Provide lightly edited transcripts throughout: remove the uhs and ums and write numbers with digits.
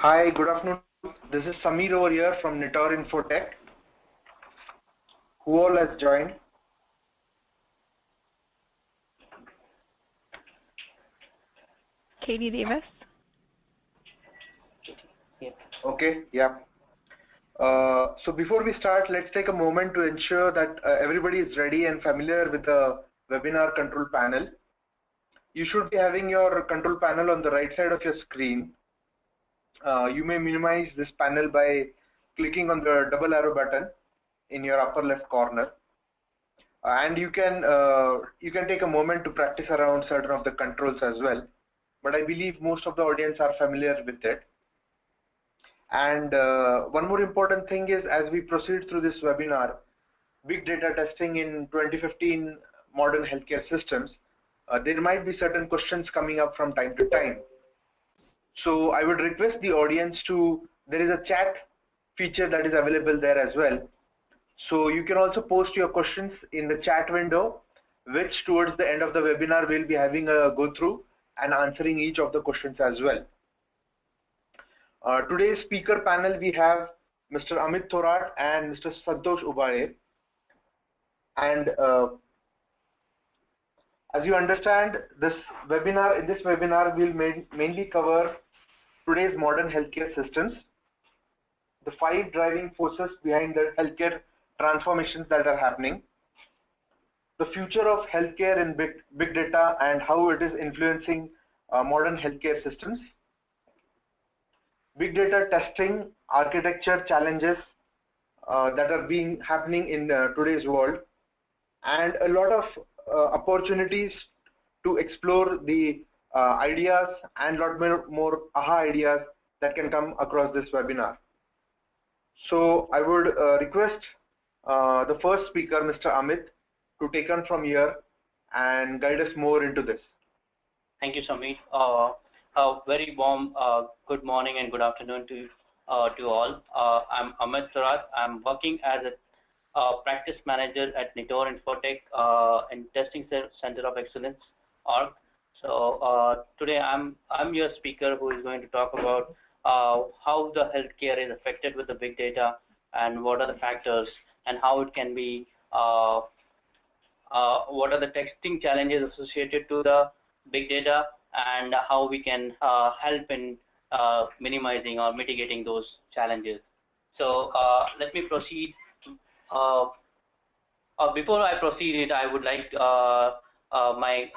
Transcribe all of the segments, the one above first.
Hi, good afternoon. This is Samir over here from Nitor Infotech. Who all has joined? Katie Davis. Okay, yeah. So before we start, let's take a moment to ensure that everybody is ready and familiar with the webinar control panel. You should be having your control panel on the right side of your screen. You may minimize this panel by clicking on the double arrow button in your upper left corner. And you can take a moment to practice around certain of the controls as well. But I believe most of the audience are familiar with it. And one more important thing is, as we proceed through this webinar, big data testing in 2015 modern healthcare systems, there might be certain questions coming up from time to time. So I would request the audience there is a chat feature that is available there as well. So you can also post your questions in the chat window, which towards the end of the webinar we'll be having a go through and answering each of the questions as well. Today's speaker panel, we have Mr. Amit Thorat and Mr. Santosh Ubale. And as you understand, in this webinar we'll mainly cover today's modern healthcare systems, the 5 driving forces behind the healthcare transformations that are happening, the future of healthcare in big data and how it is influencing modern healthcare systems, big data testing, architecture challenges that are happening in today's world, and a lot of opportunities to explore the ideas and a lot more aha ideas that can come across this webinar. So I would request the first speaker, Mr. Amit, to take on from here and guide us more into this. Thank you, Samir. A very warm good morning and good afternoon to all. I'm Amit Thorat. I'm working as a practice manager at Nitor Infotech in Testing Center of Excellence org. So today I'm your speaker who is going to talk about how the healthcare is affected with the big data and what are the factors and how it can be, what are the testing challenges associated to the big data and how we can help in minimizing or mitigating those challenges. So let me proceed. Before I proceed, I would like my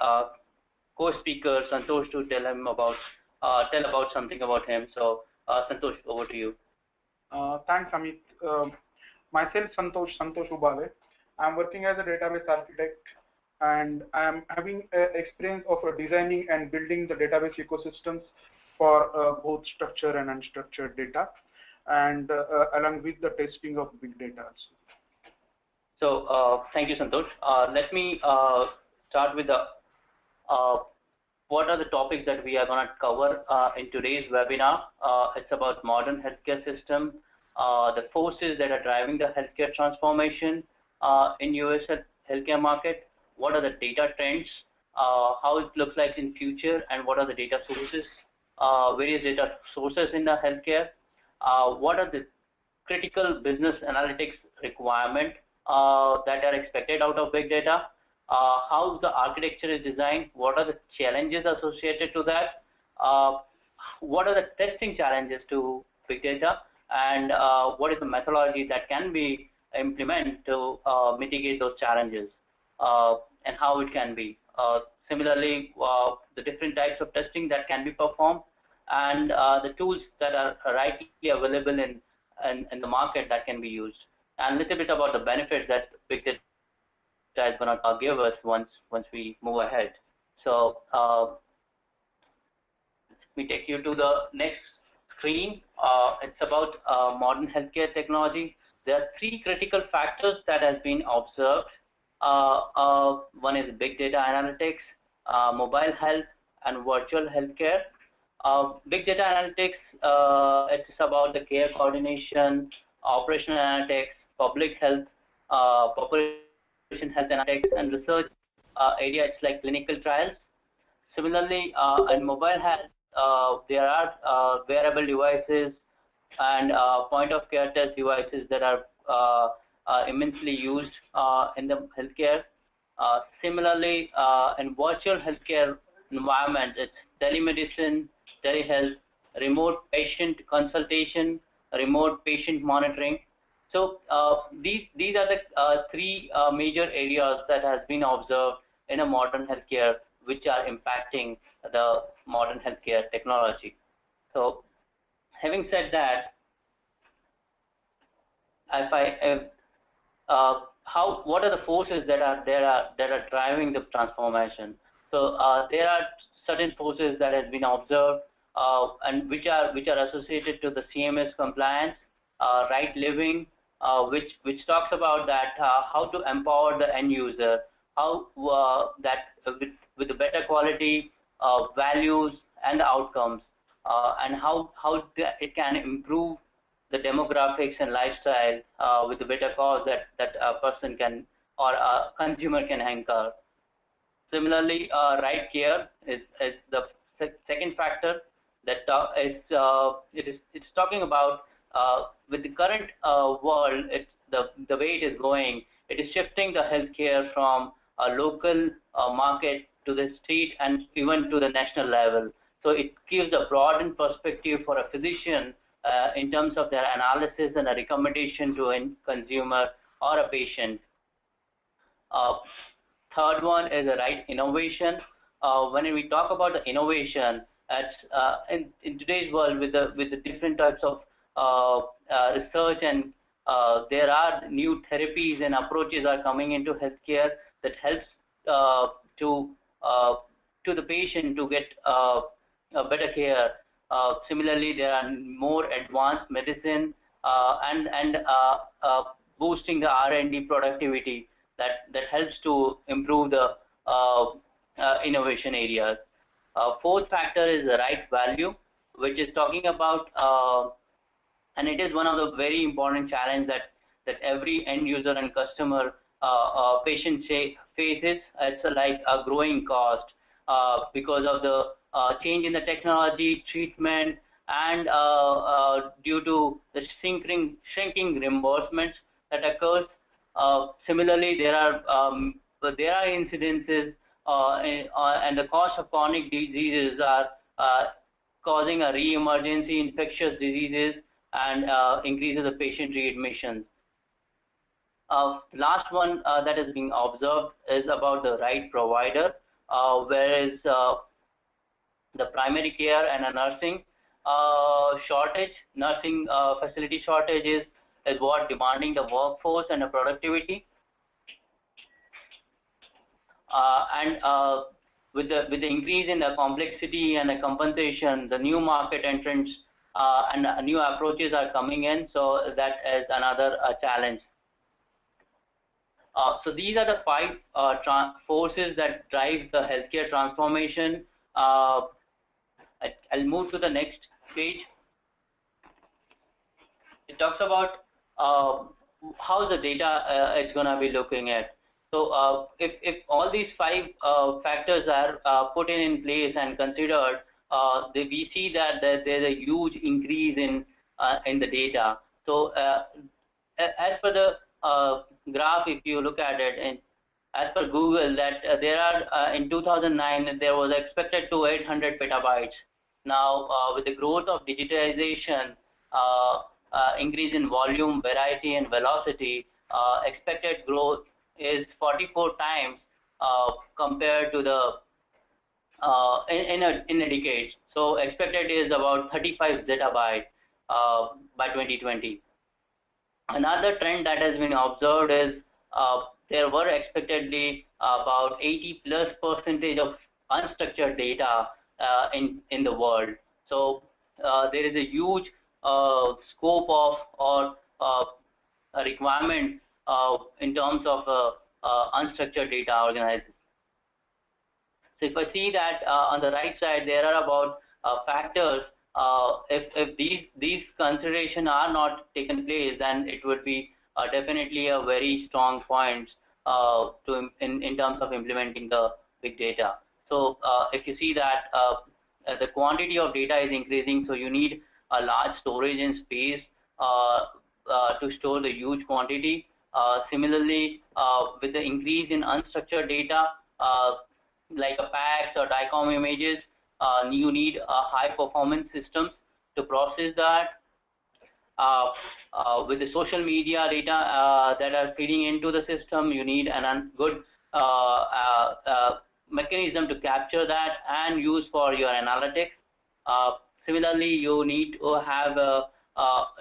co-speaker Santosh to tell about something about him. So Santosh, over to you. Thanks, Amit. Myself, Santosh Ubale. I'm working as a database architect, and I'm having experience of designing and building the database ecosystems for both structured and unstructured data, and along with the testing of big data also. So thank you, Santosh. Let me start with the what are the topics that we are going to cover in today's webinar. It's about modern healthcare system, the forces that are driving the healthcare transformation in US healthcare market, what are the data trends, how it looks like in future, and what are the data sources, various data sources in the healthcare, what are the critical business analytics requirement that are expected out of big data, how the architecture is designed, what are the challenges associated to that, what are the testing challenges to big data, and what is the methodology that can be implemented to mitigate those challenges, and how it can be. Similarly, the different types of testing that can be performed, and the tools that are rightly available in the market that can be used, and a little bit about the benefits that big data is going to give us once we move ahead. So let me take you to the next screen. It's about modern healthcare technology. There are 3 critical factors that has been observed. One is big data analytics, mobile health, and virtual healthcare. Big data analytics, it's about the care coordination, operational analytics, public health, population health analytics, and research area. It's like clinical trials. Similarly, in mobile health, there are wearable devices and point of care test devices that are immensely used in the healthcare. Similarly, in virtual healthcare environment, it's telemedicine, telehealth, remote patient consultation, remote patient monitoring. So these are the three major areas that has been observed in a modern healthcare, which are impacting the modern healthcare technology. So having said that, what are the forces that are driving the transformation? So there are certain forces that has been observed and which are associated to the CMS compliance, right living, which talks about that how to empower the end user, how that with the better quality values and the outcomes, and how it can improve the demographics and lifestyle with the better cause that a person can or a consumer can anchor. Similarly, right care is the second factor that it's talking about with the current world. It's the way it is going. It is shifting the healthcare from a local market to the state and even to the national level. So it gives a broadened perspective for a physician in terms of their analysis and a recommendation to a consumer or a patient. Third one is the right innovation. When we talk about the innovation, in today's world with the different types of research and there are new therapies and approaches are coming into healthcare that helps to the patient to get a better care. Similarly, there are more advanced medicine and boosting the R&D productivity that helps to improve the innovation areas. Fourth factor is the right value, which is talking about, and it is one of the very important challenge that every end user and customer patient faces. It's like a growing cost because of the change in the technology, treatment, and due to the shrinking reimbursements that occurs. Similarly, there are incidences and the cost of chronic diseases are causing a re-emergency infectious diseases and increases the patient readmissions. Last one that is being observed is about the right provider, whereas the primary care and a nursing shortage, nursing facility shortage is what demanding the workforce and the productivity. And with the increase in the complexity and the compensation, the new market entrants and new approaches are coming in, so that is another challenge. So these are the five forces that drive the healthcare transformation. I'll move to the next page. It talks about how the data is going to be looking at. So if all these five factors are put in place and considered, we see that there's a huge increase in the data. So as per the graph, if you look at it, and as per Google, that there are in 2009 there was expected to 800 petabytes. Now with the growth of digitization, increase in volume, variety, and velocity, expected growth is 44 times compared to the in a decade. So expected is about 35 zettabyte by 2020. Another trend that has been observed is there were expectedly about 80+% of unstructured data in the world. So there is a huge scope of or a requirement in terms of unstructured data organization. So if I see that on the right side, there are about factors. If these considerations are not taken place, then it would be definitely a very strong point in terms of implementing the big data. So if you see that the quantity of data is increasing, so you need a large storage and space to store the huge quantity. Similarly, with the increase in unstructured data, like a PACS or DICOM images, you need high performance systems to process that. With the social media data that are feeding into the system, you need a good mechanism to capture that and use for your analytics. Similarly, you need to have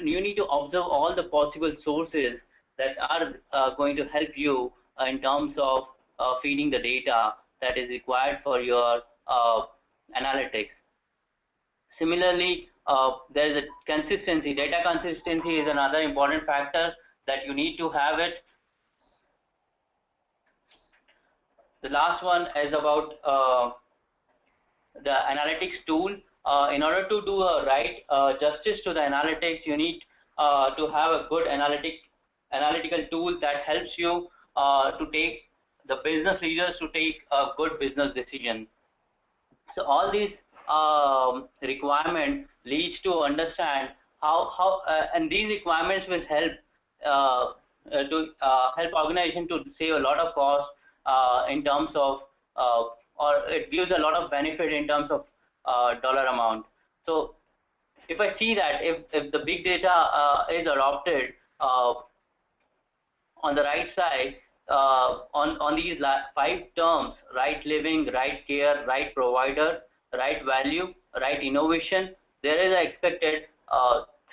you need to observe all the possible sources that are going to help you in terms of feeding the data that is required for your analytics. Similarly, there is a consistency. Data consistency is another important factor that you need to have it. The last one is about the analytics tool. In order to do a right justice to the analytics, you need to have a good analytical tool that helps you to take the business leaders to take a good business decision. So all these requirements leads to understand how and these requirements will help to help organization to save a lot of cost in terms of or it gives a lot of benefit in terms of dollar amount. So if I see that if the big data is adopted on the right side on these 5 terms: right living, right care, right provider, right value, right innovation, there is an expected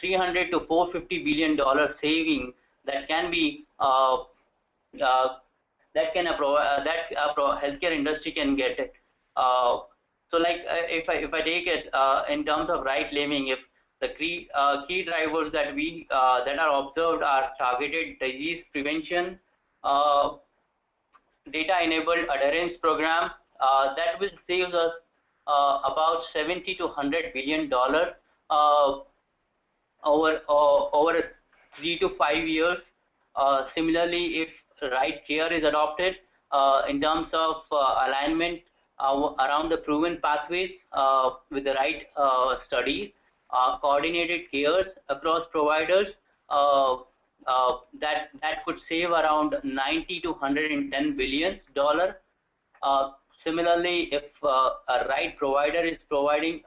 $300 to $450 billion saving that can be that healthcare industry can get it. So like if I take it in terms of right living, if the key drivers that that are observed are targeted disease prevention, data-enabled adherence program that will save us about $70 to $100 billion over 3 to 5 years. Similarly, if right care is adopted in terms of alignment around the proven pathways with the right studies, coordinated cares across providers, that could save around $90 to $110 billion. Similarly, if a right provider is providing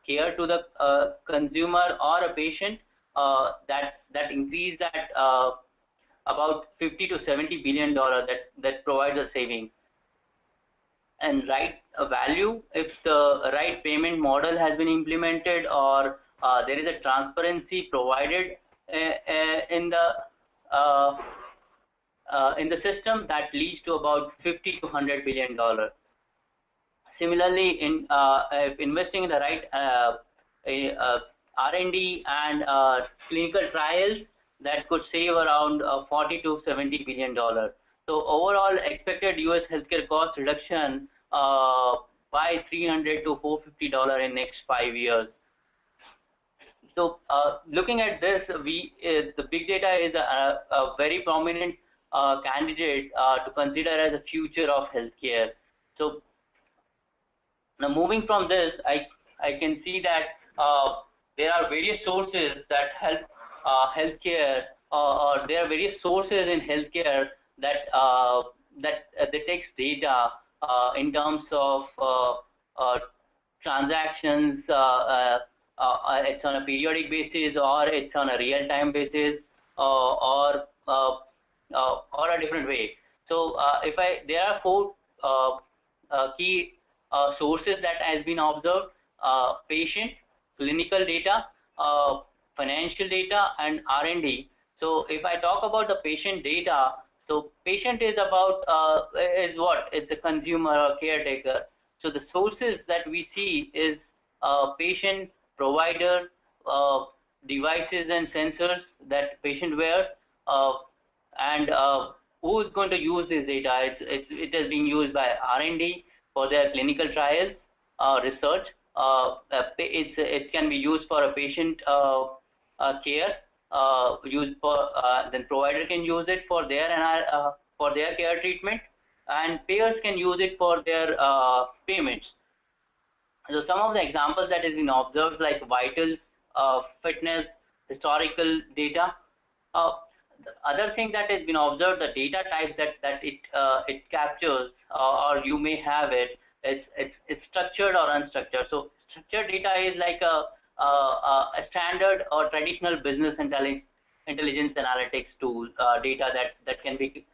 care to the consumer or a patient, that increase that about $50 to $70 billion that provides a saving. And right value, if the right payment model has been implemented or there is a transparency provided in the system, that leads to about $50 to $100 billion. Similarly, in if investing in the right R&D and clinical trials, that could save around $40 to $70 billion. So overall, expected U.S. healthcare cost reduction by $300 to $450 in next 5 years. So looking at this, the big data is a very prominent candidate to consider as a future of healthcare. So now moving from this, I can see that there are various sources that help healthcare, or there are various sources in healthcare that takes data in terms of transactions. It's on a periodic basis, or it's on a real-time basis, or a different way. So there are 4 key sources that has been observed: patient, clinical data, financial data, and R&D. So if I talk about the patient data, so patient is about is what? It's a consumer or caretaker. So the sources that we see is patient, provider, devices and sensors that patient wears, and who is going to use this data? It is being used by R&D for their clinical trials, research. It can be used for a patient care, used for then provider can use it for their care treatment, and payers can use it for their payments. So some of the examples that has been observed, like vitals, fitness, historical data. The other thing that has been observed, the data types that it captures, or you may have it's structured or unstructured. So structured data is like a standard or traditional business intelligence analytics tool data that can be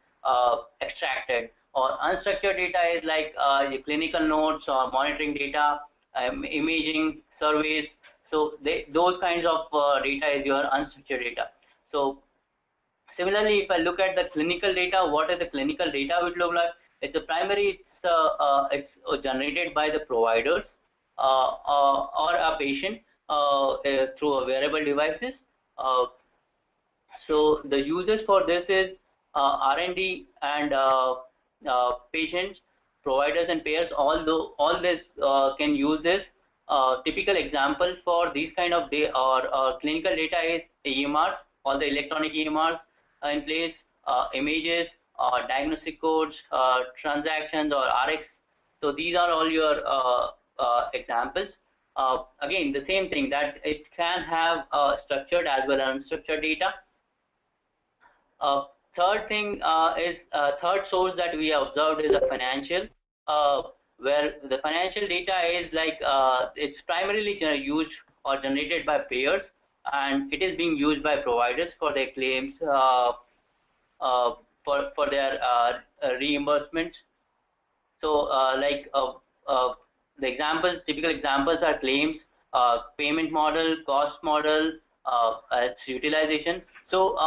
extracted. Or unstructured data is like your clinical notes or monitoring data, imaging, surveys. So those kinds of data is your unstructured data. So similarly, if I look at the clinical data, what is the clinical data would look like? It's a primary, it's generated by the providers or a patient through a wearable devices. So the uses for this is R&D and patients, providers and payers. All this can use this. Typical example for these kind of clinical data is EMRs, all the electronic EMRs in place, images, diagnostic codes, transactions or RX. So these are all your examples. Again, the same thing, that it can have structured as well as unstructured data. Third thing is third source that we observed is a financial, where the financial data is like it's primarily used or generated by payers, and it is being used by providers for their claims, for their reimbursements. So the examples, typical examples are claims, payment model, cost model, utilization. So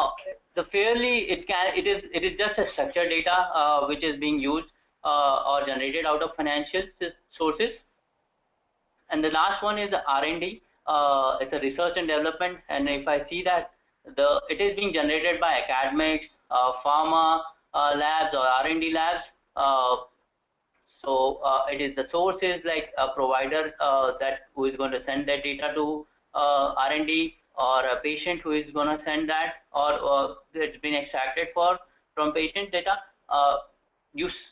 the fairly it is just a structured data which is being used or generated out of financial sources. And the last one is the R&D. It's a research and development, and if I see that it is being generated by academics, pharma labs or R&D labs. So it is the source is like a provider that who is going to send that data to R&D, or a patient who is going to send that, or it's been extracted from patient data.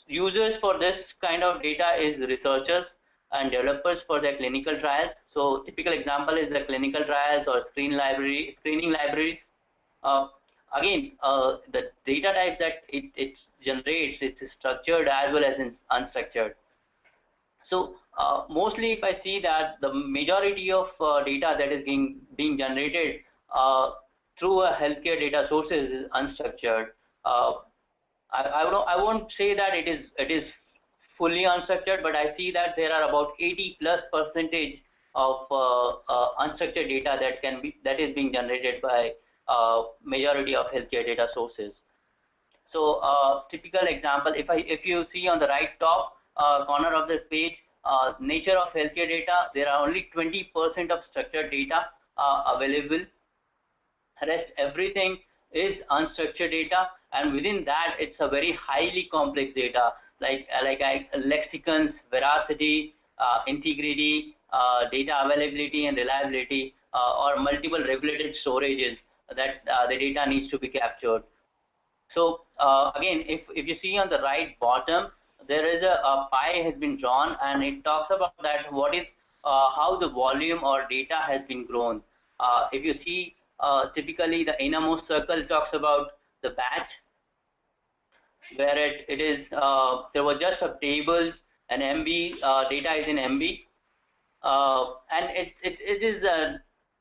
Users for this kind of data is researchers and developers for their clinical trials. So typical example is the clinical trials or screening libraries. Again, the data type that it generates, it's structured as well as unstructured. So mostly if I see that the majority of data that is being generated through a healthcare data sources is unstructured. I won't say that it is fully unstructured, but I see that there are about 80+% of unstructured data that is being generated by majority of healthcare data sources. So typical example, if you see on the right top corner of this page, nature of healthcare data, there are only 20% of structured data available. Rest everything is unstructured data, and within that it's a very highly complex data like lexicons, veracity, integrity, data availability and reliability, or multiple regulated storages that the data needs to be captured. So again, if you see on the right bottom, there is a pie has been drawn, and it talks about that what is how the volume or data has been grown. If you see, typically the innermost circle talks about the batch, where it is there was just a tables and MB data is in MB, and it is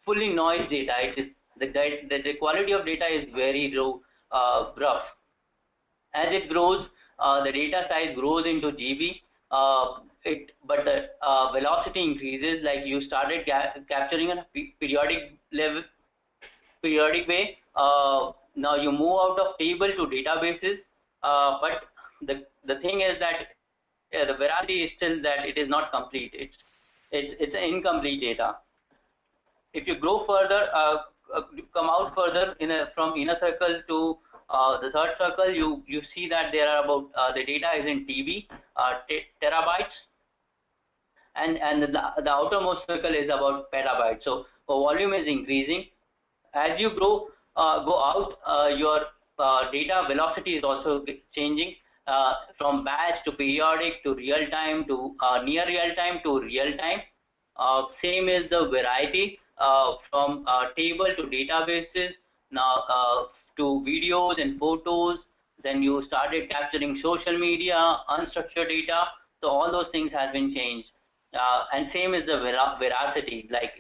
fully noise data. It is the quality of data is very low, rough. As it grows, the data size grows into GB, but the velocity increases. Like you started capturing on a periodic way. Now you move out of table to databases, but the thing is that the veracity is still that it is not complete. It's an incomplete data. If you grow further, come out further from inner circle to the third circle, you see that there are about the data is in TB, terabytes, and the outermost circle is about petabytes. So volume is increasing. As you go out, your data velocity is also changing from batch to periodic to real time to near real time to real time. Same is the variety from table to databases, now to videos and photos. Then you started capturing social media, unstructured data. So all those things have been changed. And same is the veracity. Like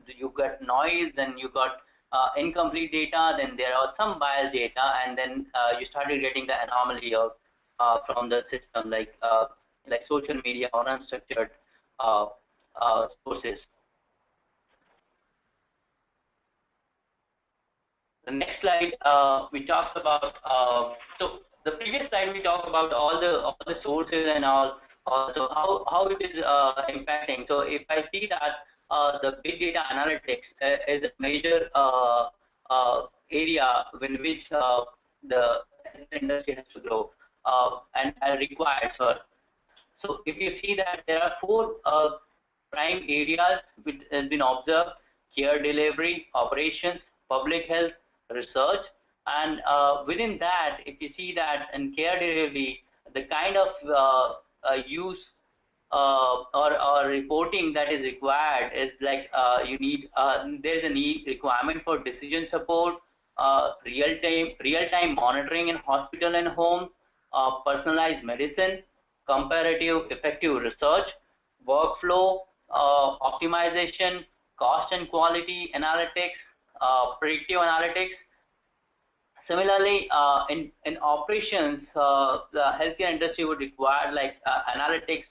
you got noise, then you got incomplete data, then there are some biased data, and then you started getting the anomaly of from the system, like social media or unstructured sources. The next slide we talked about. So the previous slide we talked about all the sources and all. So how it is impacting. So if I see that the big data analytics is a major area in which the industry has to grow and requires her. So if you see that there are four prime areas which has been observed: care delivery, operations, public health, research. And within that, if you see that in care delivery, the kind of use or reporting that is required is like you need there's a requirement for decision support, real-time monitoring in hospital and home, personalized medicine, comparative effective research, workflow optimization, cost and quality analytics, predictive analytics. Similarly, in operations, the healthcare industry would require like analytics,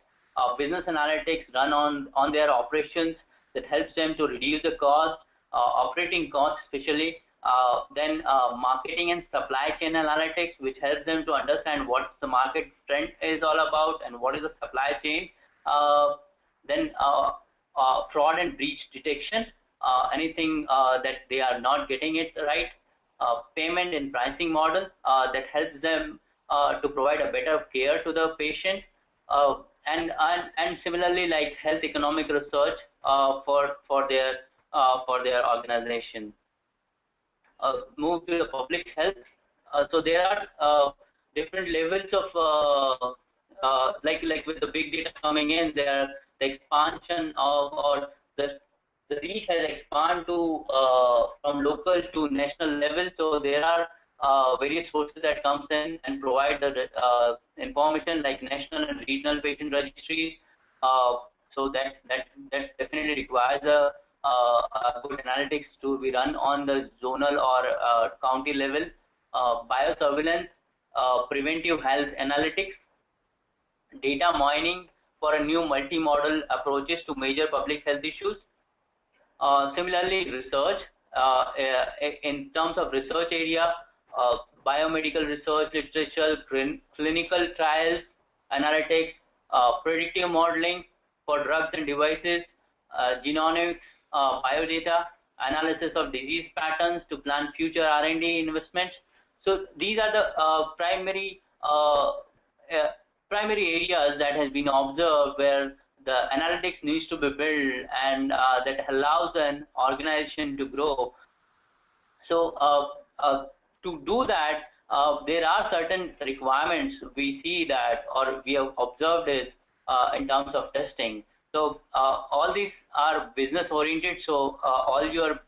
business analytics run on their operations that helps them to reduce the cost, operating costs especially. Then marketing and supply chain analytics, which helps them to understand what the market trend is all about and what is the supply chain. Then fraud and breach detection, anything that they are not getting it right. Payment and pricing model that helps them to provide a better care to the patient, and similarly like health economic research for their organization. Move to the public health. So there are different levels of like with the big data coming in, there the expansion of or the reach has expanded to from local to national level. So there are various sources that comes in and provide the information like national and regional patient registries. So that definitely requires a good analytics to be run on the zonal or county level. Biosurveillance, preventive health analytics, data mining for a new multimodal approaches to major public health issues. Similarly, research, in terms of research area, biomedical research, literature, clinical trials, analytics, predictive modeling for drugs and devices, genomics, biodata, analysis of disease patterns to plan future R&D investments. So these are the primary areas that has been observed where the analytics needs to be built and that allows an organization to grow. So to do that, there are certain requirements we see that or we have observed is in terms of testing. So all these are business oriented. So all your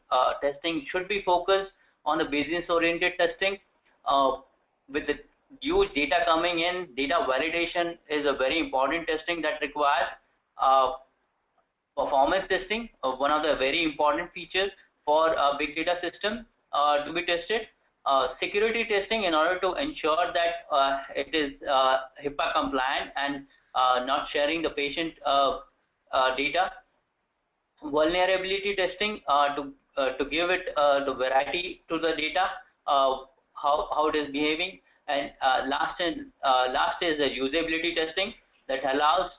testing should be focused on the business oriented testing. With the huge data coming in, data validation is a very important testing that requires. Performance testing, one of the very important features for a big data system to be tested. Security testing in order to ensure that it is HIPAA compliant and not sharing the patient data. Vulnerability testing to give it the variety to the data, how it is behaving. And last is the usability testing that allows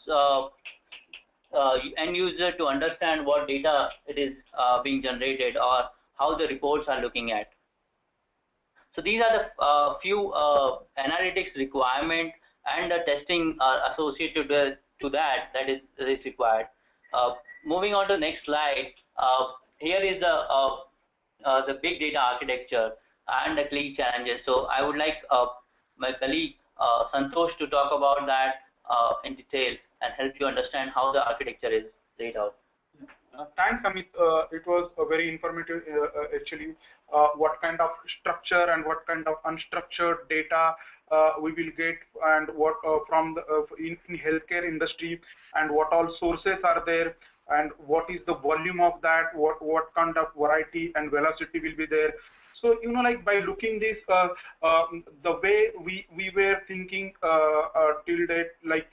end user to understand what data it is being generated or how the reports are looking at. So these are the few analytics requirement and the testing associated to that is required. Moving on to the next slide. Here is the big data architecture and the key challenges. So I would like my colleague Santosh to talk about that in detail and help you understand how the architecture is. laid out. Thanks, Amit. It was very informative, actually. What kind of structure and what kind of unstructured data we will get, and what from the in healthcare industry, and what all sources are there, and what is the volume of that, what kind of variety and velocity will be there. So, like by looking this, the way we were thinking till date, like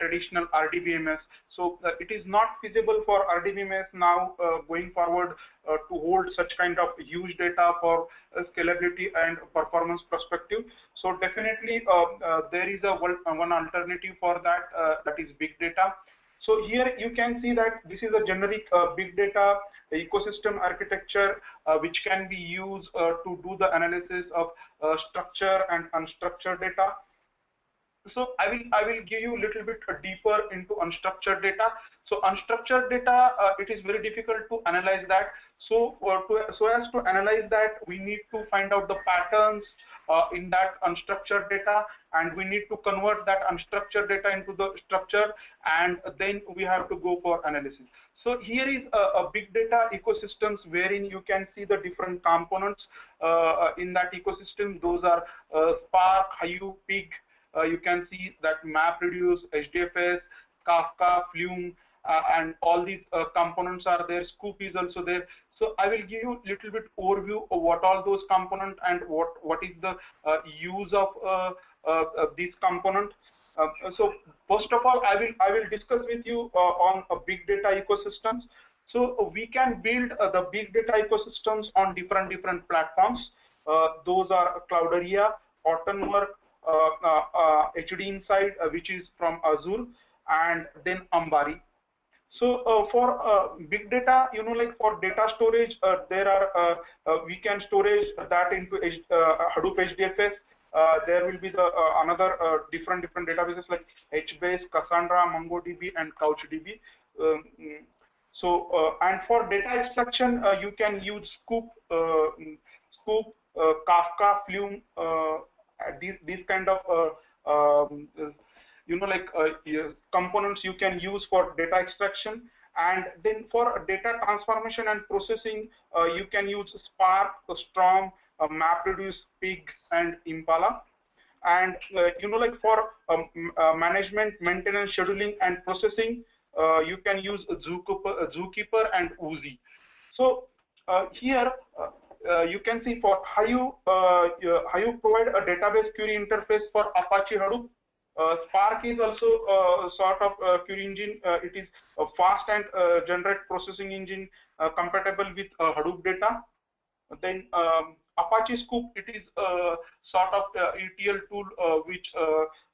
traditional RDBMS. So it is not feasible for RDBMS now going forward to hold such kind of huge data for scalability and performance perspective. So definitely there is one alternative for that, that is big data. So here you can see that this is a generic big data ecosystem architecture which can be used to do the analysis of structured and unstructured data. So I will give you a little bit deeper into unstructured data. So unstructured data, it is very difficult to analyze that. So so as to analyze that, we need to find out the patterns in that unstructured data, and we need to convert that unstructured data into the structure, and then we have to go for analysis. So here is a big data ecosystems wherein you can see the different components in that ecosystem. Those are Spark, Hadoop, Pig. You can see that MapReduce, HDFS, Kafka, Flume, and all these components are there. Scoop is also there. So I will give you a little bit overview of what all those components and what is the use of these components. So first of all, I will discuss with you on a big data ecosystems. So we can build the big data ecosystems on different platforms. Those are Cloudera, Hortonworks, HD Insight, which is from Azure, and then Ambari. So for big data, like for data storage, there are we can storage that into Hadoop HDFS. There will be the another different databases like HBase, Cassandra, MongoDB, and CouchDB. And for data extraction, you can use Scoop, Kafka, Flume, these kind of components you can use for data extraction. And then for data transformation and processing, you can use Spark, Storm, MapReduce, Pig, and Impala. And like for management, maintenance, scheduling, and processing, you can use Zookeeper and Oozie. So here you can see for Hadoop provide a database query interface for Apache Hadoop. Spark is also sort of query engine. It is a fast and generate processing engine compatible with Hadoop data. Then Apache Scoop, it is sort of ETL tool which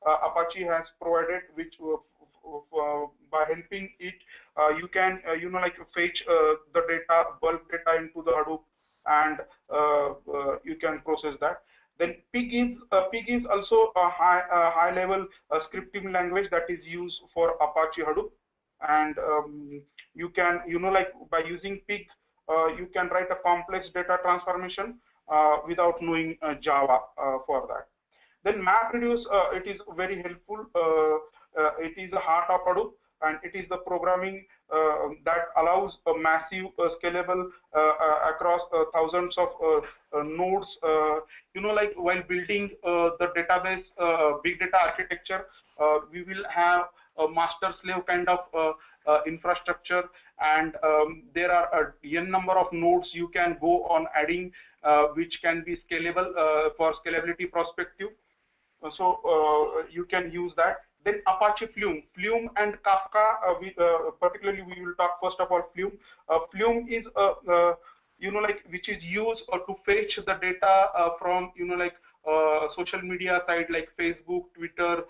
Apache has provided, which by helping it you can like fetch the data, bulk data into the Hadoop, and you can process that. Then Pig is also a high level scripting language that is used for Apache Hadoop, and you can like by using Pig you can write a complex data transformation without knowing Java for that. Then MapReduce, it is very helpful. It is the heart of Hadoop, and it is the programming that allows a massive scalable across thousands of nodes. Like while building the database big data architecture, we will have a master slave kind of infrastructure, and there are a n number of nodes you can go on adding, which can be scalable for scalability perspective. So you can use that. Then Apache Flume and Kafka, particularly we will talk first of all Flume. Flume is like which is used to fetch the data from like social media site like Facebook, Twitter,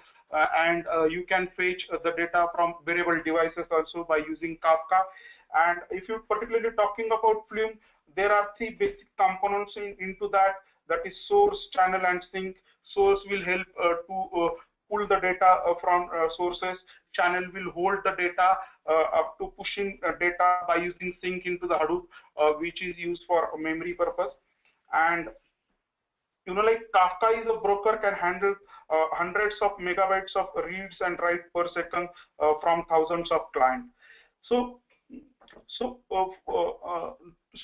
and you can fetch the data from variable devices also by using Kafka. And if you're particularly talking about Flume, there are three basic components into that. That is source, channel, and sync. Source will help to pull the data from sources. Channel will hold the data up to pushing data by using sync into the Hadoop, which is used for memory purpose. And like Kafka is a broker, can handle hundreds of megabytes of reads and write per second from thousands of clients. So, so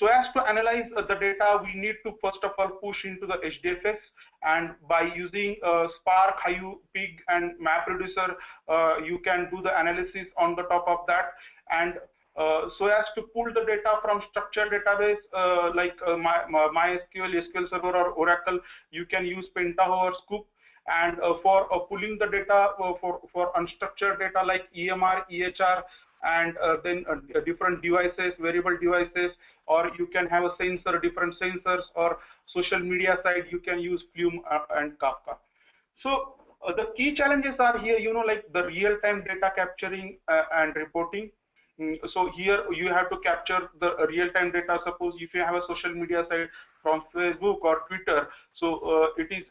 as to analyze the data, we need to first of all push into the HDFS, and by using Spark, Pig, and MapReducer, you can do the analysis on the top of that. And so as to pull the data from structured database like MySQL, SQL Server, or Oracle, you can use Pentaho or Scoop. And for pulling the data for unstructured data like EMR, EHR, and then different devices, variable devices, or you can have a sensor, different sensors, or social media side, you can use Flume and Kafka. So the key challenges are here, like the real-time data capturing and reporting. So here you have to capture the real-time data. Suppose if you have a social media site from Facebook or Twitter, so it is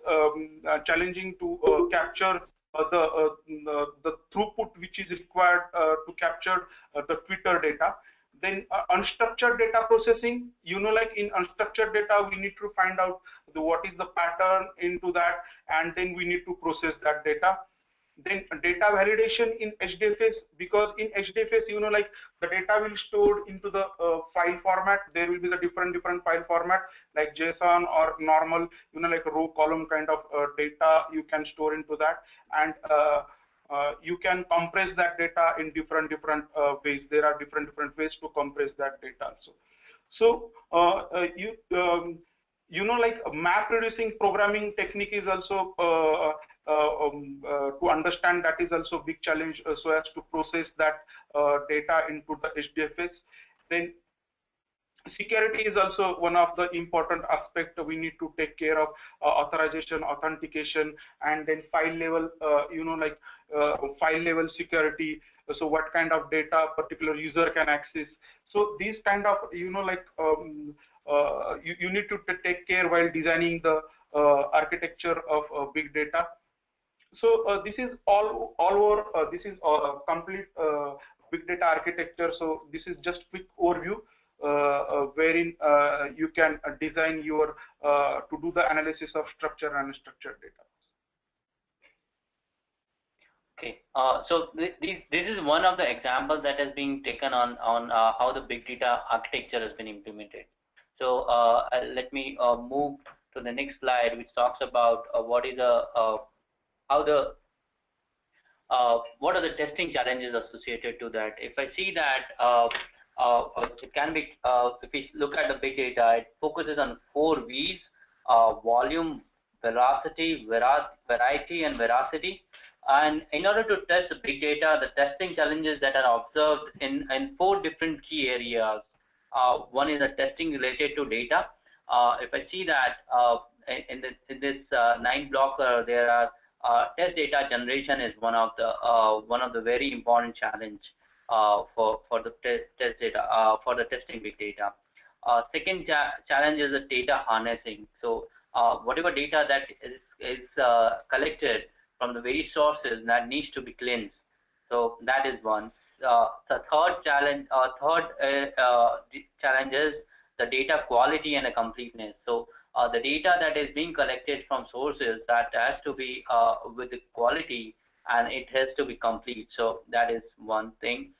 challenging to capture the throughput which is required to capture the Twitter data. Then unstructured data processing, like in unstructured data, we need to find out what is the pattern into that, and then we need to process that data. Then data validation in HDFS, because in HDFS, like the data will stored into the file format. There will be the different file format like JSON or normal, like a row column kind of data you can store into that, and you can compress that data in different ways. There are different ways to compress that data also. So like map reducing programming technique is also to understand, that is also a big challenge, so as to process that data into the HDFS. Then security is also one of the important aspects we need to take care of, authorization, authentication, and then file level, like file level security. So what kind of data particular user can access. So these kind of, like you need to take care while designing the architecture of big data. So this is all over. This is complete big data architecture. So this is just quick overview wherein you can design your to do the analysis of structured and unstructured data. Okay, so this is one of the examples that has been taken on how the big data architecture has been implemented. So let me move to the next slide, which talks about what is what are the testing challenges associated to that. If I see that it can be, if we look at the big data, it focuses on 4 V's: volume, velocity, variety, and veracity. And in order to test the big data, the testing challenges that are observed in 4 different key areas. One is the testing related to data. If I see that in this 9 block, there are test data generation is one of the very important challenge for the test data for the testing big data. Second challenge is the data harnessing. So whatever data that is collected from the various sources, that needs to be cleansed. So that is one. The third challenge is the data quality and the completeness. So the data that is being collected from sources, that has to be with the quality, and it has to be complete. So that is one thing.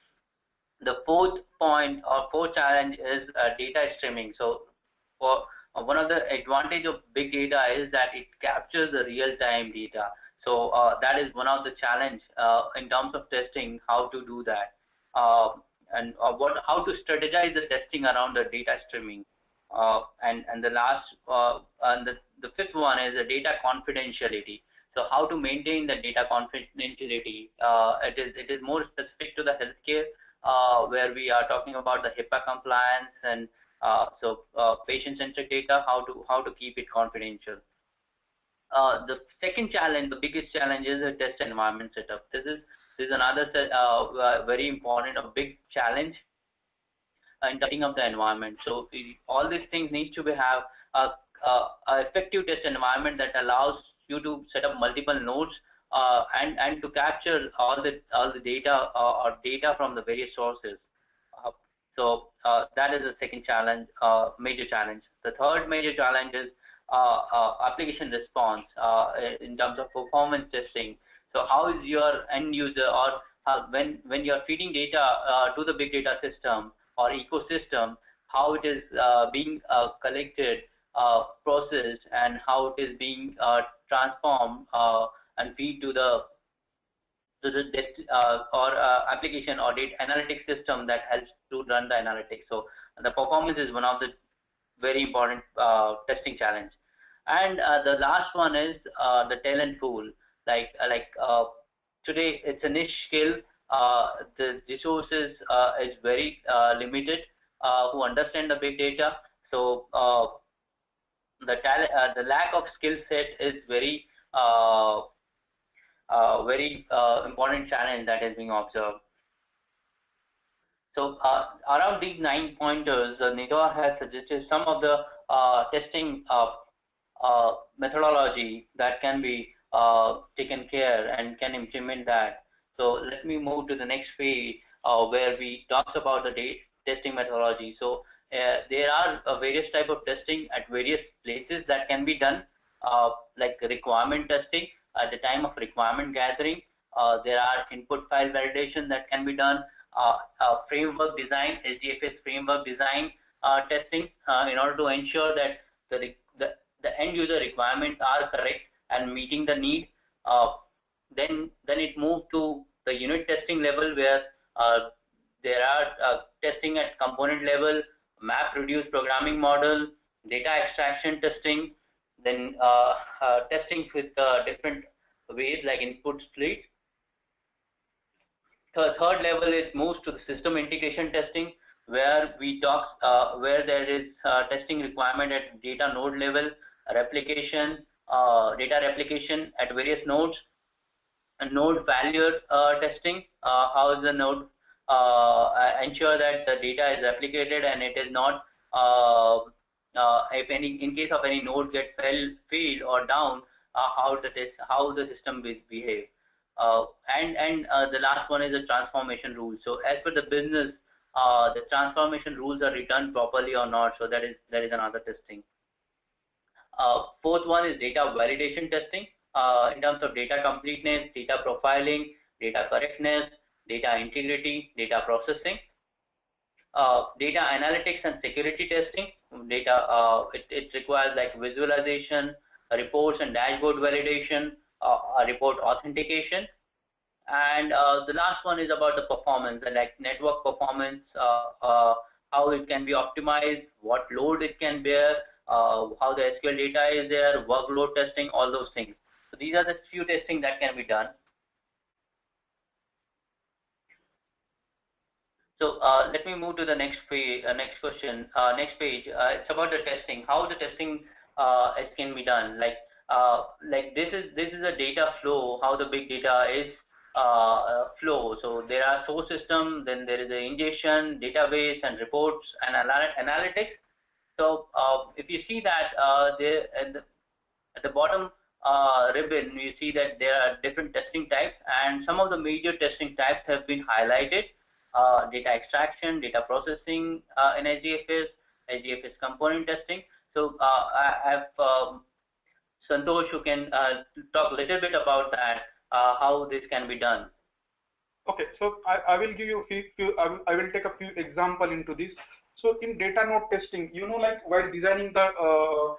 The fourth point or fourth challenge is data streaming. So for one of the advantage of big data is that it captures the real-time data. So that is one of the challenge in terms of testing, how to do that, and how to strategize the testing around the data streaming. And the last and the fifth one is the data confidentiality. So how to maintain the data confidentiality. It is more specific to the healthcare, where we are talking about the HIPAA compliance, and so patient-centric data, how to keep it confidential. The second challenge, the biggest challenge, is the test environment setup. This is another very important, a big challenge in setting up the environment. So all these things need to have a effective test environment that allows you to set up multiple nodes and to capture all the data or data from the various sources. So that is the second challenge, major challenge. The third major challenge is application response in terms of performance testing. So how is your end user, or when you're feeding data to the big data system or ecosystem, how it is being collected, processed, and how it is being transformed and feed to the application or data analytics system that helps to run the analytics. So the performance is one of the very important testing challenge. And the last one is the talent pool. Today it's a niche skill. The resources is very limited who understand the big data. So the lack of skill set is very important challenge that is being observed. So around these 9 pointers, Nitor has suggested some of the testing methodology that can be taken care and can implement that. So let me move to the next page where we talks about the testing methodology. So there are various type of testing at various places that can be done, like requirement testing at the time of requirement gathering. There are input file validation that can be done. Framework design, SDFS framework design testing in order to ensure that the end user requirements are correct and meeting the need. Then it moved to the unit testing level, where there are testing at component level, map reduce programming model, data extraction testing, then testing with different ways like input split. The third level is moves to the system integration testing, where we talk where there is testing requirement at data node level, replication, data replication at various nodes, and node failure testing. How is the node ensure that the data is replicated and it is not in case of any node get failed or down, how the system will behave. And the last one is the transformation rules. So as per the business, the transformation rules are written properly or not. So that is another testing. Fourth one is data validation testing in terms of data completeness, data profiling, data correctness, data integrity, data processing. Data analytics and security testing. It requires like visualization, reports and dashboard validation, report authentication. And the last one is about the performance, like network performance, how it can be optimized, what load it can bear, how the SQL data is there, workload testing, all those things. So these are the few testing that can be done. So let me move to the next page. Next question. Next page. It's about the testing. How the testing it can be done. Like this is a data flow. How the big data is flow. So there are source system. Then there is the ingestion, database, and reports and analytics. So if you see that there at the bottom ribbon, you see that there are different testing types, and some of the major testing types have been highlighted. Data extraction, data processing in SDFS component testing. So I have Santosh who can talk a little bit about that, how this can be done. Okay, so I will give you I will take a few example into this. So in data node testing, like while designing the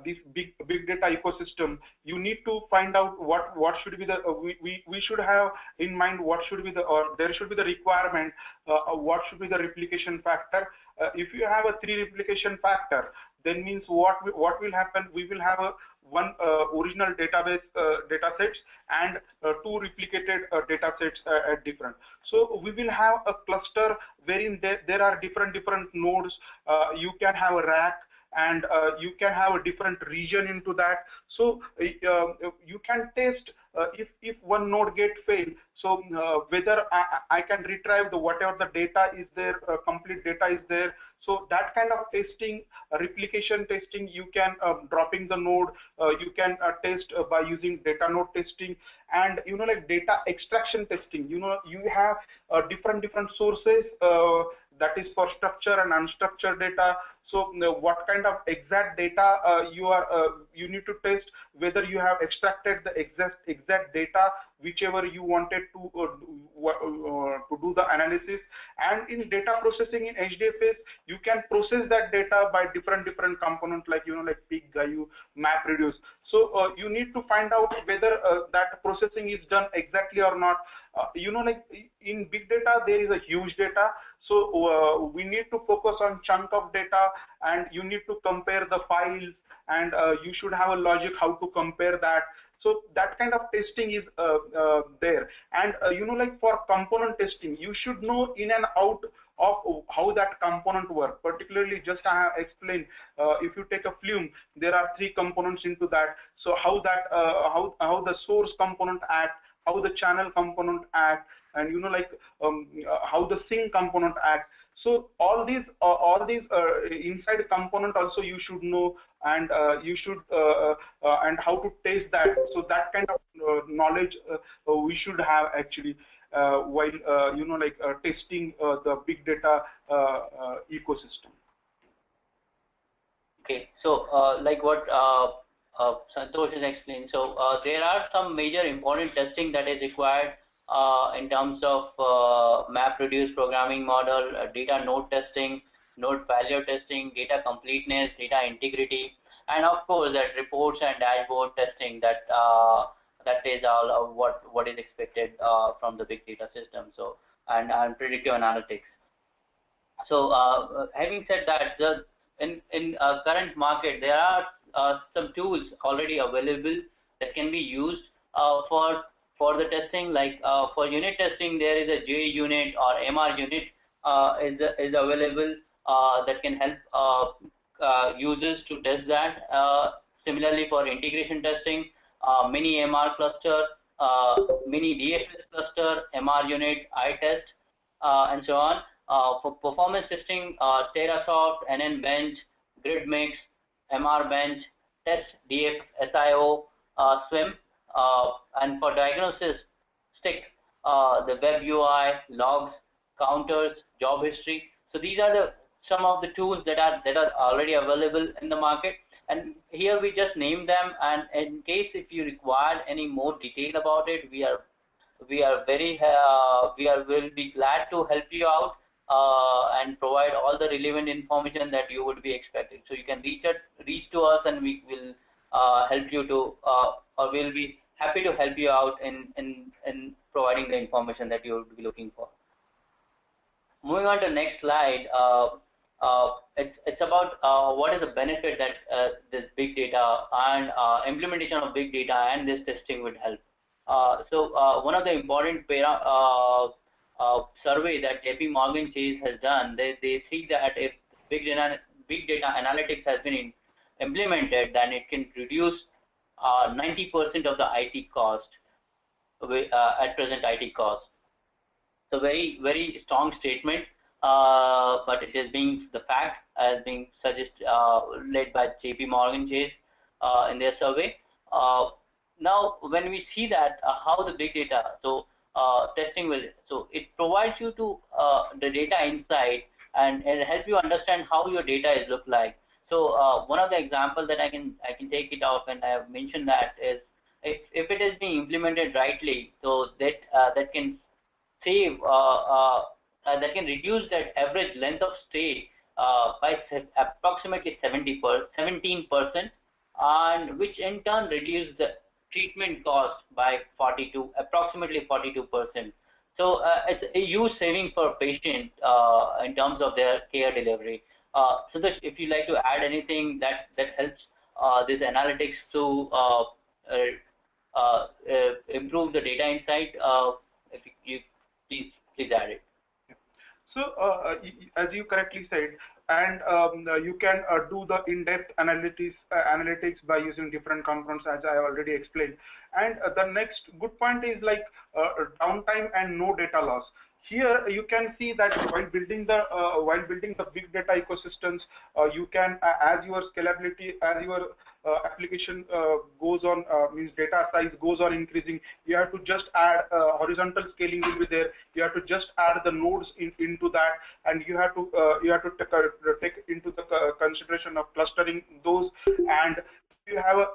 this big data ecosystem, you need to find out what should be the we should have in mind what should be the, or there should be the requirement, what should be the replication factor. If you have a 3 replication factor, then means what will happen? We will have one original database data sets and 2 replicated data sets at different. So we will have a cluster wherein there are different nodes. You can have a rack, and you can have a different region into that. So you can test if one node get failed, so whether I can retrieve the whatever the data is there, complete data is there. So that kind of testing, replication testing, you can dropping the node, you can test by using data node testing. And like data extraction testing, you have different sources, that is for structured and unstructured data. So what kind of exact data you need to test, whether you have extracted the exact data whichever you wanted to do the analysis. And in data processing in HDFS, you can process that data by different components, like like pick, gayu, map, reduce. So you need to find out whether that processing is done exactly or not. Like in big data there is a huge data, so we need to focus on chunk of data, and you need to compare the files, and you should have a logic how to compare that. So that kind of testing is there. And like for component testing, you should know in and out of how that component works. Particularly, just I have explained, if you take a Flume, there are 3 components into that. So how that how the source component acts, how the channel component acts, and like how the sync component acts. So all these inside component also you should know, and you should and how to test that. So that kind of knowledge we should have actually while like testing the big data ecosystem. Okay, so like what Santosh has explained, so there are some major important testing that is required in terms of map reduce programming model, data node testing, node failure testing, data completeness, data integrity, and of course that reports and dashboard testing that that is all of what is expected from the big data system. So and predictive analytics. So having said that, in current market there are some tools already available that can be used for the testing. Like for unit testing, there is a JUnit or MR unit is available that can help users to test that. Similarly, for integration testing, mini MR cluster, mini DFS cluster, MR unit, iTest, and so on. For performance testing, TerraSoft, NN Bench, GridMix, MR Bench, Test, DF, SIO, SWIM, and for diagnosis, Stick, the web UI, logs, counters, job history. So these are some of the tools that are already available in the market. And here we just name them, and in case if you require any more detail about it, will be glad to help you out and provide all the relevant information that you would be expecting. So you can reach to us, and we will help you to, or we'll be happy to help you out in providing the information that you would be looking for. Moving on to the next slide. It's about what is the benefit that this big data and implementation of big data and this testing would help. So one of the important survey that JP Morgan Chase has done, they see that if big data analytics has been implemented, then it can reduce 90% of the IT cost at present IT cost. So very strong statement. But it is being the fact as being led by JP Morgan Chase in their survey. Now, when we see that how the big data, so testing will, so it provides you to the data insight and help you understand how your data is look like. So one of the examples that I can take it off, and I have mentioned that, is if it is being implemented rightly, so that can save. That can reduce that average length of stay by approximately 17%, and which in turn reduce the treatment cost by approximately 42%. So it's a huge saving for patient in terms of their care delivery. So if you'd like to add anything that helps this analytics to improve the data insight, if you please add it. So as you correctly said, and you can do the in-depth analytics by using different components, as I already explained. And the next good point is like downtime and no data loss. Here you can see that while building the big data ecosystems, you can, as your scalability, as your application goes on, means data size goes on increasing, you have to just add horizontal scaling will be there. You have to just add the nodes into that, and you have to take into the consideration of clustering those, and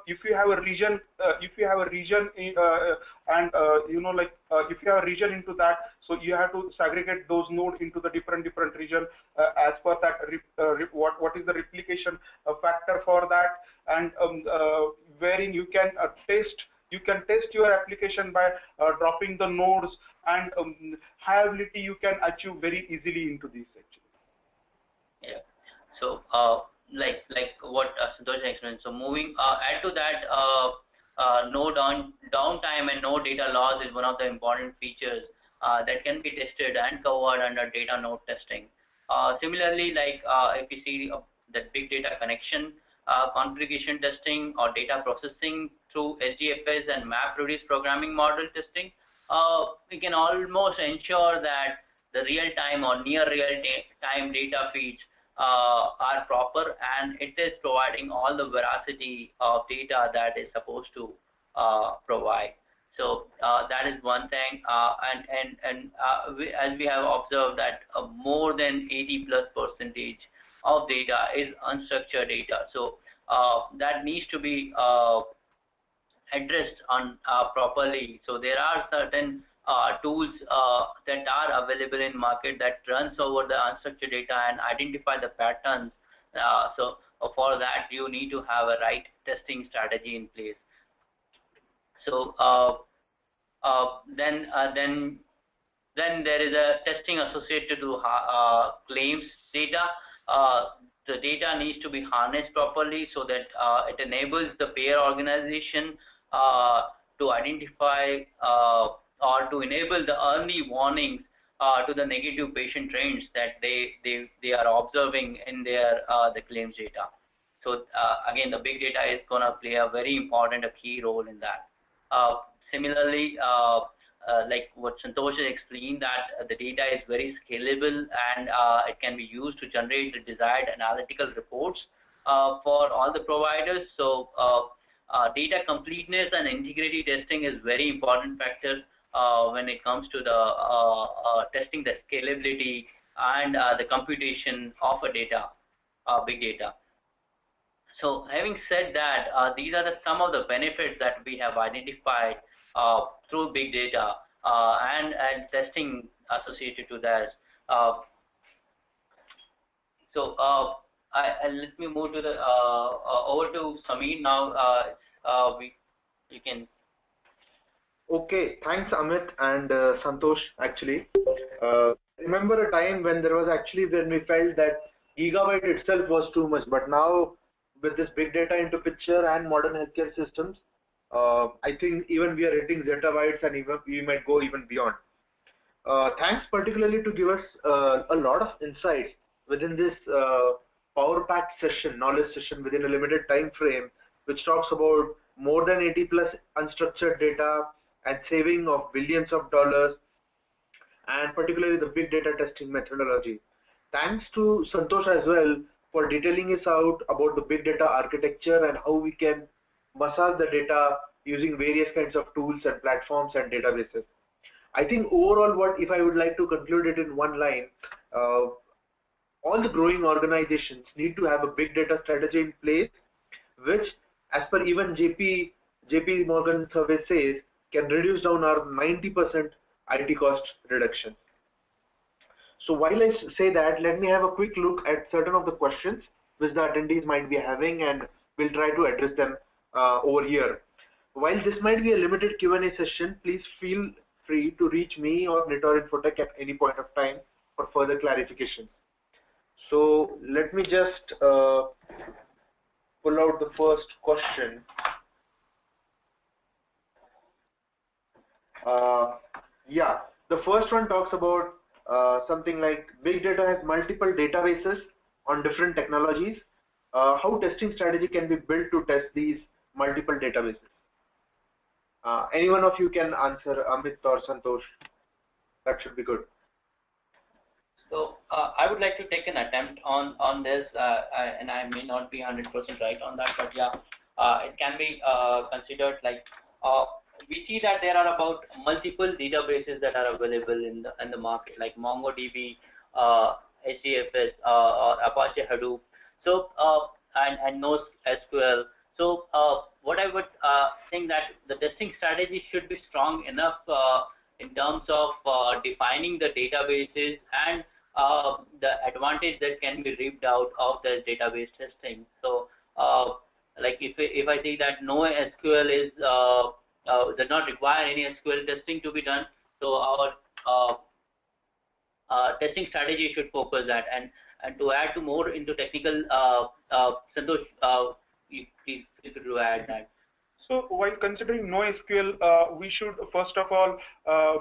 if you have a region if you have a region into that, so you have to segregate those nodes into the different region as per that what is the replication factor for that, and wherein you can test your application by dropping the nodes, and hireability you can achieve very easily into this actually. Yeah. So like what Santosh explained. So moving add to that, no downtime and no data loss is one of the important features that can be tested and covered under data node testing. Similarly, like if you see that big data connection configuration testing or data processing through SDFS and MapReduce programming model testing, we can almost ensure that the real-time or near real-time data feeds are proper, and it is providing all the veracity of data that is supposed to provide. So that is one thing, as we have observed that more than 80+% of data is unstructured data. So that needs to be addressed on properly. So there are certain tools that are available in market that runs over the unstructured data and identify the patterns. So for that you need to have a right testing strategy in place. So then there is a testing associated to claims data. The data needs to be harnessed properly so that it enables the payer organization to identify or to enable the early warnings to the negative patient trends that they are observing in their the claims data. So again, the big data is going to play a very important, a key role in that. Similarly, like what Santosh explained, that the data is very scalable and it can be used to generate the desired analytical reports for all the providers. So data completeness and integrity testing is very important factor when it comes to the testing the scalability and the computation of a data, big data. So having said that, these are some of the benefits that we have identified through big data and testing associated to that. So let me move to the over to Sameer now. You can. Okay, thanks Amit and Santosh. Actually, remember a time when we felt that gigabyte itself was too much, but now with this big data into picture and modern healthcare systems, I think even we are hitting zettabytes, and even we might go even beyond. Thanks particularly to give us a lot of insights within this power packed session, knowledge session within a limited time frame, which talks about more than 80+ unstructured data and saving of billions of dollars, and particularly the big data testing methodology. Thanks to Santosh as well for detailing us out about the big data architecture and how we can massage the data using various kinds of tools and platforms and databases. I think overall, if I would like to conclude it in one line, all the growing organizations need to have a big data strategy in place, which, as per even JP Morgan survey says, can reduce down our 90% IT cost reduction. So while I say that, let me have a quick look at certain of the questions which the attendees might be having, and we'll try to address them over here. While this might be a limited Q&A session, please feel free to reach me or Nitor Infotech at any point of time for further clarification. So let me just pull out the first question. Yeah, the first one talks about something like big data has multiple databases on different technologies. How testing strategy can be built to test these multiple databases? Any one of you can answer, Amit or Santosh. That should be good. So I would like to take an attempt on this, and I may not be 100% right on that, but yeah, it can be considered like we see that there are about multiple databases that are available in the market, like MongoDB, HDFS, or Apache Hadoop. So and NoSQL. So what I would think that the testing strategy should be strong enough in terms of defining the databases and the advantage that can be reaped out of the database testing. So like if I say that no SQL is does not require any SQL testing to be done, so our testing strategy should focus that. And to add to more into technical, Santosh, you please feel free to add that. So while considering NoSQL, we should first of all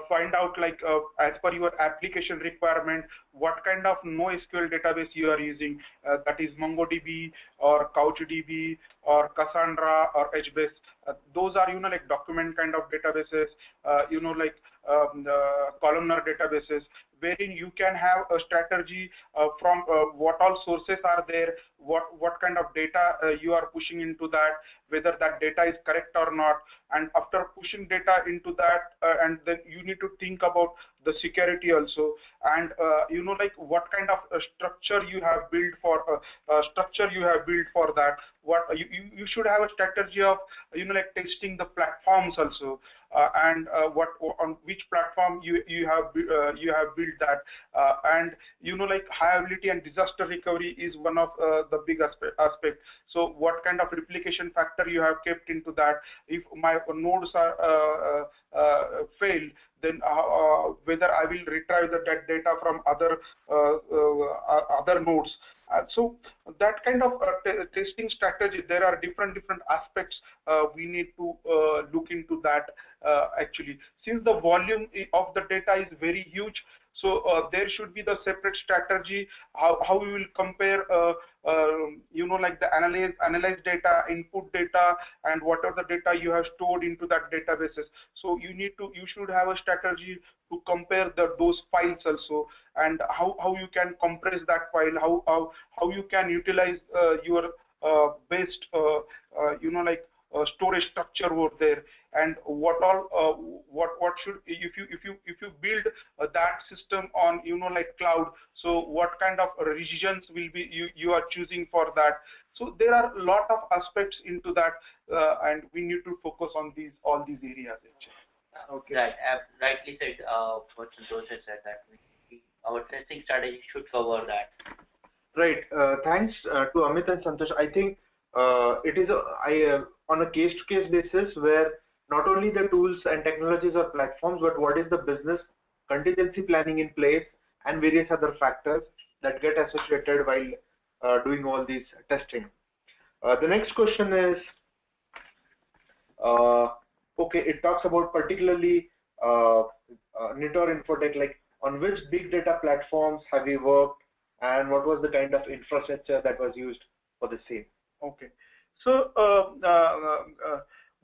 find out, like as per your application requirement, what kind of NoSQL database you are using. That is MongoDB or CouchDB or Cassandra or HBase. Those are like document kind of databases. Like columnar databases, wherein you can have a strategy from what all sources are there, what kind of data you are pushing into that, whether that data is correct or not. And after pushing data into that, and then you need to think about the security also, and like what kind of structure you have built for that. What you should have a strategy of like testing the platforms also, and what on which platform you have built that, and like high availability and disaster recovery is one of the big aspect. So what kind of replication factor you have kept into that. If my nodes are failed, then whether I will retrieve that data from other nodes. So that kind of testing strategy, there are different aspects we need to look into that actually. Since the volume of the data is very huge, so there should be the separate strategy how we will compare like the analyzed data, input data, and what are the data you have stored into that databases. So you should have a strategy to compare those files also, and how you can compress that file, how you can utilize your best like storage structure over there, and what should, if you build that system on like cloud, so what kind of regions will be you are choosing for that. So there are a lot of aspects into that, and we need to focus on all these areas actually. Okay. Right, rightly said. What Santosh has said, that our testing strategy should cover that. Right. Thanks to Amit and Santosh. I think it is on a case-to-case basis, where not only the tools and technologies or platforms, but what is the business contingency planning in place and various other factors that get associated while doing all these testing. The next question is, okay, it talks about particularly Nitor Infotech, like on which big data platforms have you worked, and what was the kind of infrastructure that was used for the same? Okay, so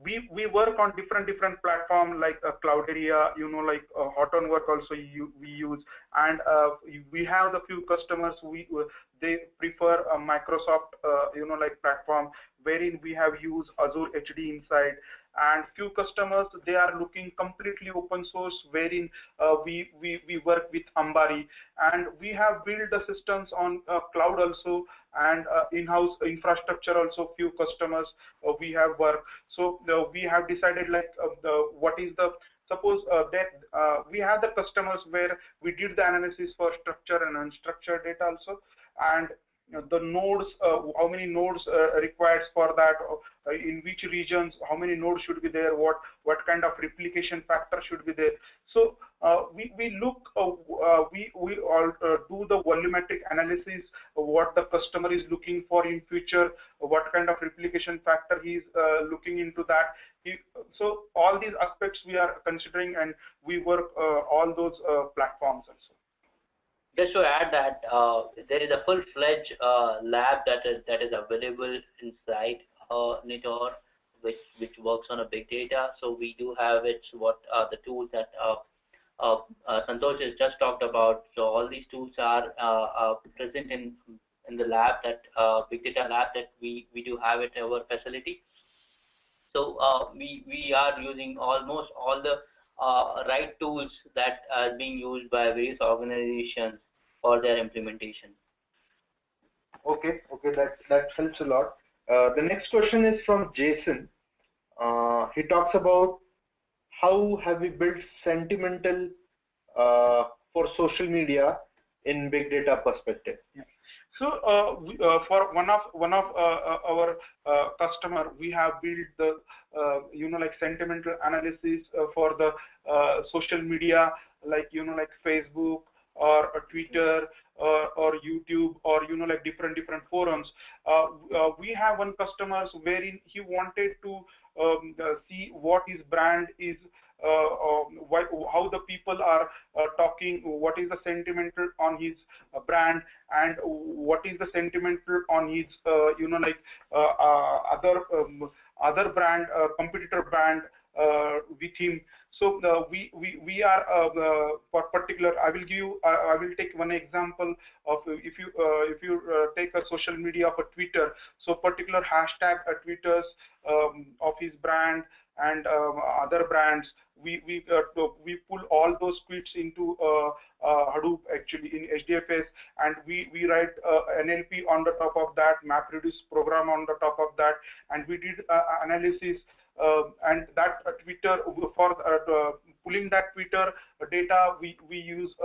we work on different platforms like Cloud Area, like Hot-on-Work also we use, and we have the few customers they prefer a Microsoft like platform, wherein we have used Azure HD inside, and few customers they are looking completely open source, wherein we work with Ambari, and we have built the systems on cloud also, and in-house infrastructure also. Few customers we have worked. So we have decided like what is the, suppose that we have the customers where we did the analysis for structured and unstructured data also, and the nodes, how many nodes required for that, in which regions, how many nodes should be there, what kind of replication factor should be there. So we look, we all do the volumetric analysis, what the customer is looking for in future, what kind of replication factor he is looking into that. So all these aspects we are considering, and we work all those platforms also. Just to add that there is a full-fledged lab that is available inside Nitor, which works on a big data. So we do have it. What are the tools that Santosh has just talked about? So all these tools are present in the lab, that big data lab that we do have at our facility. So we are using almost all the right tools that are being used by various organizations for their implementation. Okay, that helps a lot. The next question is from Jason. He talks about how have we built sentimental for social media in big data perspective. Yeah. So for one of our customer, we have built the like sentimental analysis for the social media, like like Facebook or Twitter or YouTube or like different forums. We have one customer wherein he wanted to see what his brand is, how the people are talking, what is the sentimental on his brand, and what is the sentimental on his other brand, competitor brand with him. So we are for particular. I will take one example of if you take a social media of a Twitter. So particular hashtag Twitters of his brand and other brands. We pull all those tweets into Hadoop, actually in HDFS, and we write NLP on the top of that, MapReduce program on the top of that, and we did analysis. And that Twitter, for pulling that Twitter data, we use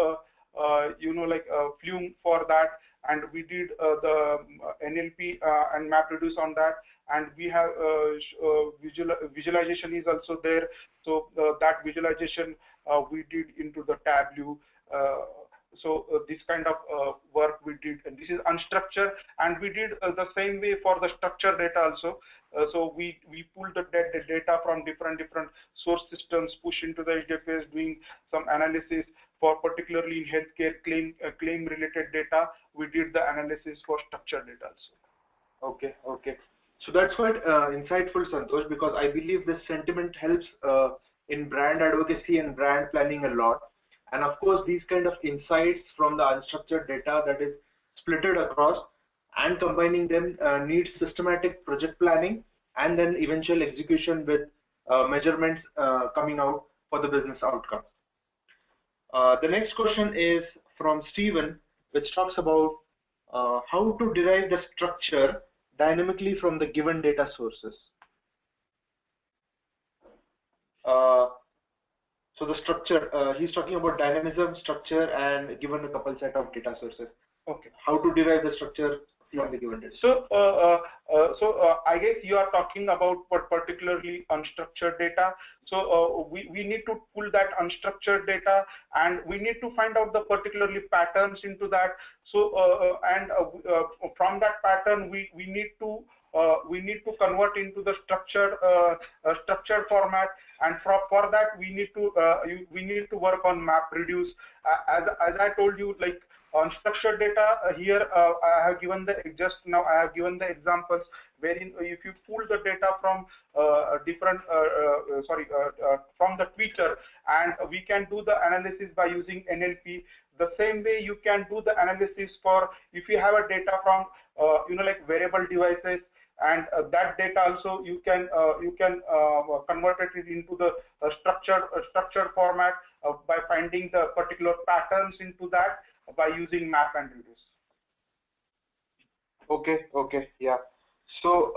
Flume for that, and we did the NLP and MapReduce on that, and we have visualization is also there. So that visualization we did into the Tableau. So this kind of work we did, and this is unstructured, and we did the same way for the structured data also. So we pulled the data from different source systems, push into the HDFS, doing some analysis for particularly in healthcare claim related data. We did the analysis for structured data also. Okay. So that's quite insightful, Santosh, because I believe this sentiment helps in brand advocacy and brand planning a lot. And of course, these kind of insights from the unstructured data that is splitted across and combining them needs systematic project planning and then eventual execution with measurements coming out for the business outcomes. The next question is from Steven, which talks about how to derive the structure dynamically from the given data sources. So the structure, he's talking about dynamism, structure, and given a couple set of data sources. Okay. How to derive the structure from the given data. So, I guess you are talking about particularly unstructured data. So we need to pull that unstructured data, and we need to find out the particularly patterns into that. So from that pattern, we need to convert into the structured format, and for that we need to work on MapReduce. As I told you, like unstructured data here, I have given the examples wherein if you pull the data from from the Twitter, and we can do the analysis by using NLP. The same way you can do the analysis for if you have a data from like wearable devices, and that data also you can convert it into the structured format by finding the particular patterns into that by using map and reduce. Okay, yeah. So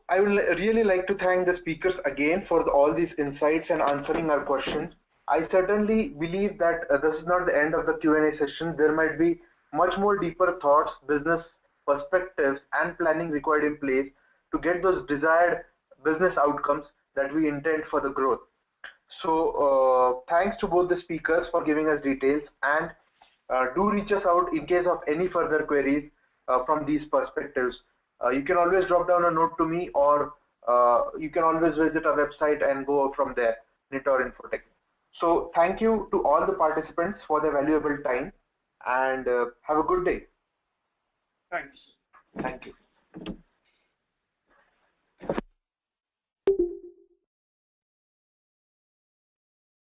I would really like to thank the speakers again for all these insights and answering our questions. I certainly believe that this is not the end of the Q&A session. There might be much more deeper thoughts, business perspectives, and planning required in place to get those desired business outcomes that we intend for the growth. So thanks to both the speakers for giving us details, and do reach us out in case of any further queries from these perspectives. You can always drop down a note to me, or you can always visit our website and go from there, Nitor Infotech. So thank you to all the participants for their valuable time, and have a good day. Thanks. Thank you.